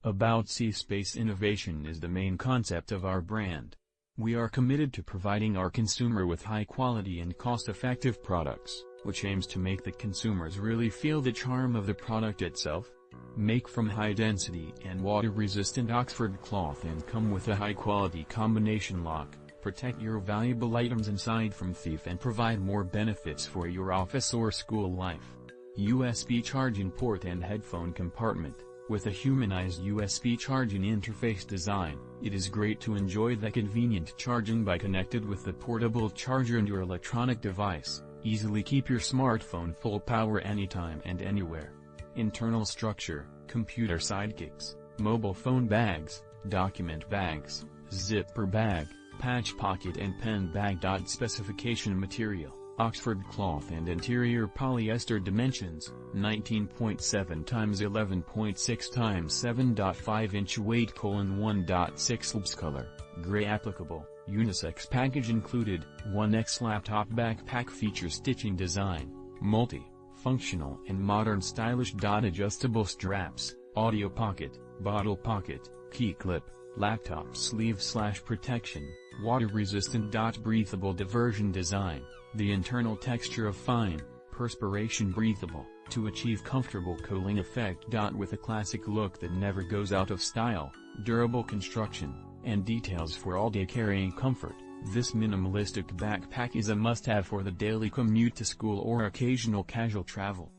About Space innovation is the main concept of our brand. We are committed to providing our consumer with high-quality and cost-effective products, which aims to make the consumers really feel the charm of the product itself. Make from high-density and water-resistant Oxford cloth and come with a high-quality combination lock, protect your valuable items inside from thief and provide more benefits for your office or school life. USB charging port and headphone compartment. With a humanized USB charging interface design, it is great to enjoy the convenient charging by connected with the portable charger in your electronic device. Easily keep your smartphone full power anytime and anywhere. Internal structure, computer sidekicks, mobile phone bags, document bags, zipper bag, patch pocket and pen bag. Specification material, Oxford cloth and interior polyester. Dimensions, 19.7 x 11.6 x 7.5 inch. Weight: 1.6 lbs. Color, gray. Applicable, unisex. Package included, 1X laptop backpack. Feature stitching design, multi-functional and modern. Stylish. Adjustable straps, audio pocket, bottle pocket, key clip, laptop sleeve / protection, water resistant. Breathable diversion design, the internal texture of fine, perspiration breathable, to achieve comfortable cooling effect. With a classic look that never goes out of style, durable construction, and details for all-day carrying comfort, this minimalistic backpack is a must-have for the daily commute to school or occasional casual travel.